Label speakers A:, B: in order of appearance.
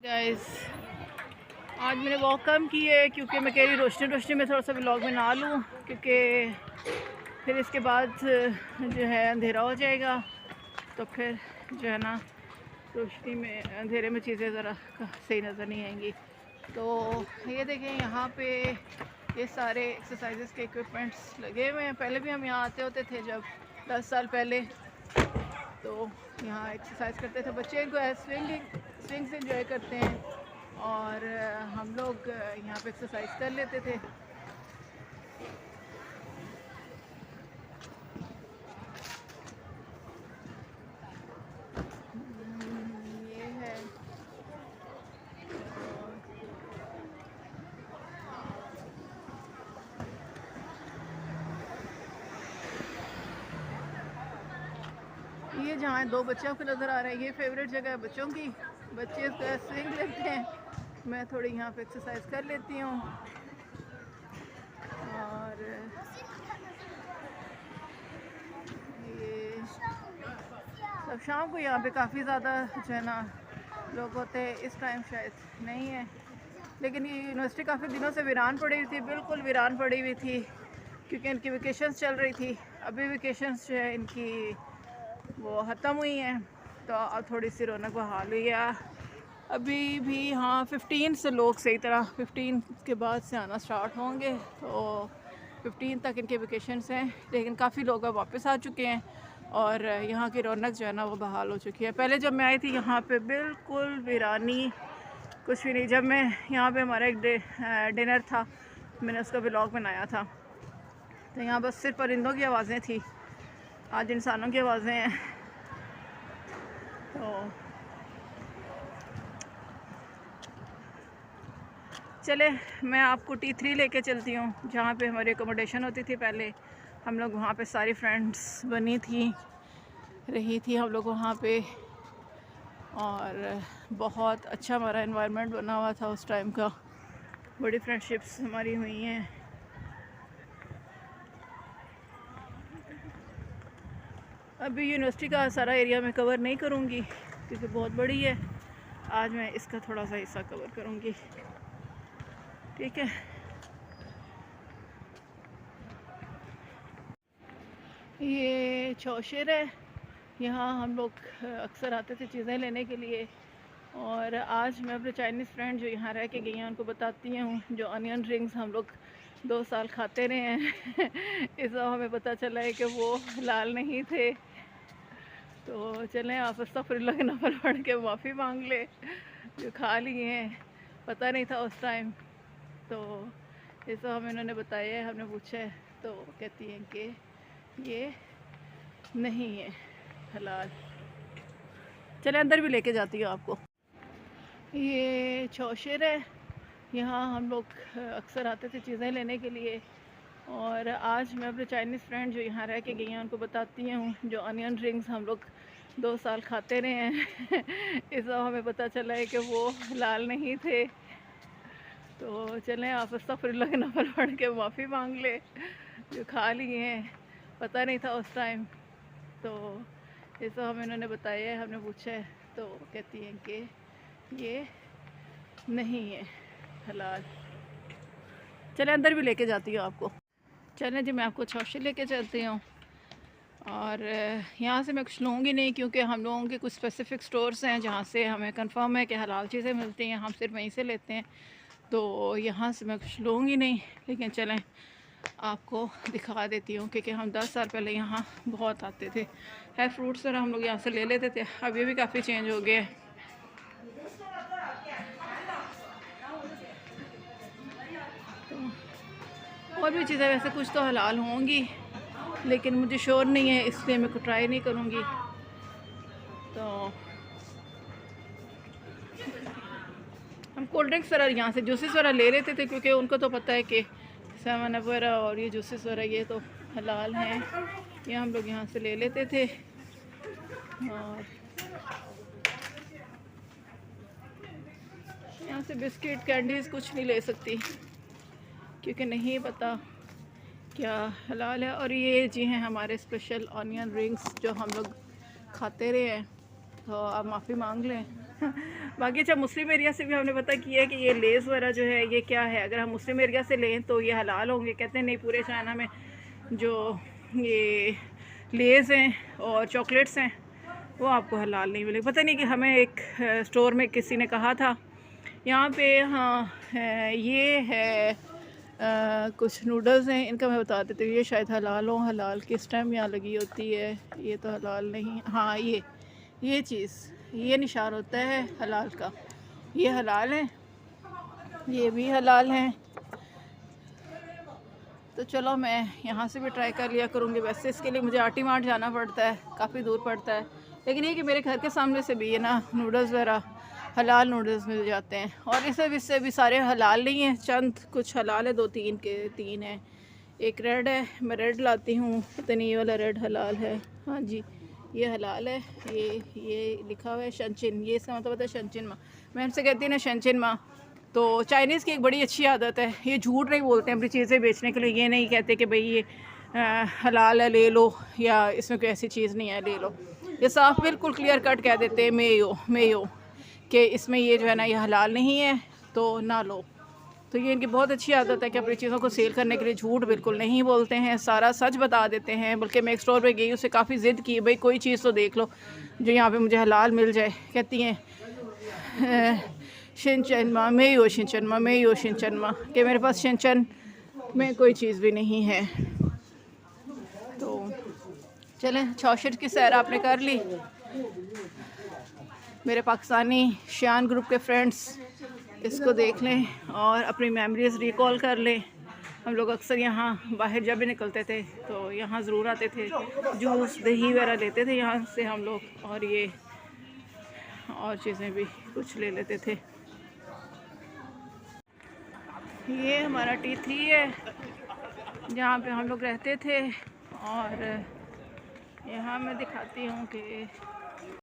A: Guys, आज मैंने walk कम की है क्योंकि मैं कह रही रोशनी में थोड़ा सा व्लॉग में ना लूँ, क्योंकि फिर इसके बाद जो है अंधेरा हो जाएगा। तो फिर जो है ना रोशनी में अंधेरे में चीज़ें ज़रा सही नज़र नहीं आएंगी। तो ये देखें, यहाँ पे ये सारे एक्सरसाइजेस के इक्विपमेंट्स लगे हुए हैं। पहले भी हम यहाँ आते होते थे जब 10 साल पहले, तो यहाँ एक्सरसाइज करते थे बच्चे। इनको स्विंग से इंजॉय करते हैं और हम लोग यहाँ पे एक्सरसाइज कर लेते थे। ये है ये जहाँ दो बच्चे आपको नज़र आ रहे हैं, ये फेवरेट जगह है बच्चों की। बच्चे स्विंग लेते हैं, मैं थोड़ी यहाँ पे एक्सरसाइज कर लेती हूँ। और ये सब शाम को यहाँ पे काफ़ी ज़्यादा जो है ना लोग होते हैं। इस टाइम शायद नहीं है, लेकिन ये यूनिवर्सिटी काफ़ी दिनों से वीरान पड़ी हुई थी, बिल्कुल वीरान पड़ी हुई थी, क्योंकि इनकी वेकेशंस चल रही थी। अभी वेकेशंस जो है इनकी वो ख़त्म हुई हैं, तो अब थोड़ी सी रौनक बहाल हुई है अभी भी। हाँ, 15 से लोग सही तरह 15 के बाद से आना स्टार्ट होंगे, तो 15 तक इनके वेकेशंस हैं। लेकिन काफ़ी लोग अब वापस आ चुके हैं और यहाँ की रौनक जो है ना वो बहाल हो चुकी है। पहले जब मैं आई थी यहाँ पे बिल्कुल वीरानी, कुछ भी नहीं। जब मैं यहाँ पे हमारा एक डिनर था, मैंने उसका व्लॉग बनाया था, तो यहाँ बस सिर्फ परिंदों की आवाज़ें थी, आज इंसानों की आवाज़ें हैं। तो चले, मैं आपको T3 लेके चलती हूँ, जहाँ पे हमारी अकोमोडेशन होती थी पहले। हम लोग वहाँ पे सारी फ्रेंड्स बनी थी, रही थी हम लोग वहाँ पे, और बहुत अच्छा हमारा एनवायरनमेंट बना हुआ था उस टाइम का। बड़ी फ्रेंडशिप्स हमारी हुई हैं। अभी यूनिवर्सिटी का सारा एरिया मैं कवर नहीं करूँगी क्योंकि बहुत बड़ी है। आज मैं इसका थोड़ा सा हिस्सा कवर करूँगी, ठीक है। ये चौशेर है, यहाँ हम लोग अक्सर आते थे चीज़ें लेने के लिए। और आज मैं अपने चाइनीज़ फ्रेंड जो यहाँ रह के गई हैं उनको बताती हूँ, जो अनियन रिंग्स हम लोग 2 साल खाते रहे हैं इस बार हमें पता चला है कि वो हलाल नहीं थे। तो चलें, आप अस्तगफिरुल्लाह के नफल पढ़ के माफ़ी मांग ले, जो खा लिए हैं, पता नहीं था उस टाइम। तो ये सब हमें इन्होंने बताया है, हमने पूछा है, तो कहती हैं कि ये नहीं है हलाल। चले अंदर भी लेके जाती हूँ आपको। ये चौशेर है, यहाँ हम लोग अक्सर आते थे चीज़ें लेने के लिए। और आज मैं अपने चाइनीज़ फ्रेंड जो यहाँ रह के गई हैं उनको बताती हूँ, जो अनियन रिंग्स हम लोग 2 साल खाते रहे हैं इस बार हमें पता चला है कि वो हलाल नहीं थे। तो चलें, आप अस्तगफिरुल्लाह के नफल पढ़ के माफ़ी मांग ले, जो खा लिए हैं, पता नहीं था उस टाइम। तो ये सब हमें इन्होंने बताया है, हमने पूछा है, तो कहती हैं कि ये नहीं है हलाल। चले अंदर भी लेके जाती हूँ आपको। चलें जी, मैं आपको चौशे लेके चलती हूँ। और यहाँ से मैं कुछ लूँगी नहीं, क्योंकि हम लोगों के कुछ स्पेसिफ़िक स्टोर्स हैं जहाँ से हमें कंफर्म है कि हलाल चीज़ें मिलती हैं, हम सिर्फ वहीं से लेते हैं। तो यहाँ से मैं कुछ लूँगी नहीं, लेकिन चलें आपको दिखा देती हूँ, क्योंकि हम 10 साल पहले यहाँ बहुत आते थे। है फ्रूट्स वगैरह हम लोग यहाँ से ले लेते थे, अब ये भी काफ़ी चेंज हो गया है। और भी चीज़ें वैसे कुछ तो हलाल होंगी, लेकिन मुझे श्योर नहीं है, इसलिए मैं को ट्राई नहीं करूँगी। तो हम कोल्ड ड्रिंक्स वगैरह यहाँ से जूसेस वगैरह ले लेते थे, क्योंकि उनको तो पता है कि 7 अप वगैरह और ये जूसेस वगैरह ये तो हलाल हैं, ये हम लोग यहाँ से ले लेते थे। और यहाँ से बिस्किट कैंडीज़ कुछ नहीं ले सकती, क्योंकि नहीं पता क्या हलाल है। और ये जी हैं हमारे स्पेशल ऑनियन रिंग्स जो हम लोग खाते रहे हैं, तो आप माफ़ी मांग लें बाकी अच्छा मुस्लिम एरिया से भी हमने पता किया है कि ये लेज़ वगैरह जो है ये क्या है, अगर हम मुस्लिम एरिया से लें तो ये हलाल होंगे। कहते हैं नहीं, पूरे चाइना में जो ये लेज़ हैं और चॉकलेट्स हैं वो आपको हलाल नहीं मिलेगी। पता नहीं कि हमें एक स्टोर में किसी ने कहा था यहाँ पे, हाँ ये है कुछ नूडल्स हैं, इनका मैं बता देती हूँ। ये शायद हलाल हो, हलाल की स्टैम्प यहाँ लगी होती है, ये तो हलाल नहीं। हाँ ये चीज़, ये निशान होता है हलाल का, ये हलाल है, ये भी हलाल है। तो चलो मैं यहाँ से भी ट्राई कर लिया करूँगी। वैसे इसके लिए मुझे आटी मार्ट जाना पड़ता है, काफ़ी दूर पड़ता है, लेकिन ये कि मेरे घर के सामने से भी ये ना नूडल्स वगैरह हलाल नूडल्स मिल जाते हैं। और इससे भी सारे हलाल नहीं हैं, चंद कुछ हलाल है, 2-3 हैं। एक रेड है, मैं रेड लाती हूँ, पता नहीं ये वाला रेड हलाल है। हाँ जी ये हलाल है। ये लिखा हुआ है शनचिन, ये इसका मतलब होता है शनचिन माँ। मैं उनसे कहती हूँ ना शनचिन माँ। तो चाइनीज़ की एक बड़ी अच्छी आदत है, ये झूठ नहीं बोलते हैं अपनी चीज़ें बेचने के लिए। ये नहीं कहते कि भाई ये हलाल है ले लो, या इसमें कोई ऐसी चीज़ नहीं है ले लो। ये साफ बिल्कुल क्लियर कट कह देते हैं मेयो कि इसमें ये जो है ना ये हलाल नहीं है तो ना लो। तो ये इनकी बहुत अच्छी आदत है कि अपनी चीज़ों को सेल करने के लिए झूठ बिल्कुल नहीं बोलते हैं, सारा सच बता देते हैं। बल्कि मैं एक स्टोर पे गई, उससे काफ़ी ज़िद की, भाई कोई चीज़ तो देख लो जो यहाँ पे मुझे हलाल मिल जाए। कहती हैं शिनचन माँ मेयो शिनचन माँ मेयो शिनचन माँ, कि मेरे पास शिनचन में कोई चीज़ भी नहीं है। तो चलें, चौशट की सैर आपने कर ली। मेरे पाकिस्तानी शान ग्रुप के फ्रेंड्स इसको देख लें और अपनी मेमोरीज़ रिकॉल कर लें। हम लोग अक्सर यहाँ बाहर जब भी निकलते थे तो यहाँ ज़रूर आते थे, जूस दही वगैरह लेते थे यहाँ से हम लोग, और ये और चीज़ें भी कुछ ले लेते थे। ये हमारा T3 है जहाँ पे हम लोग रहते थे, और यहाँ मैं दिखाती हूँ कि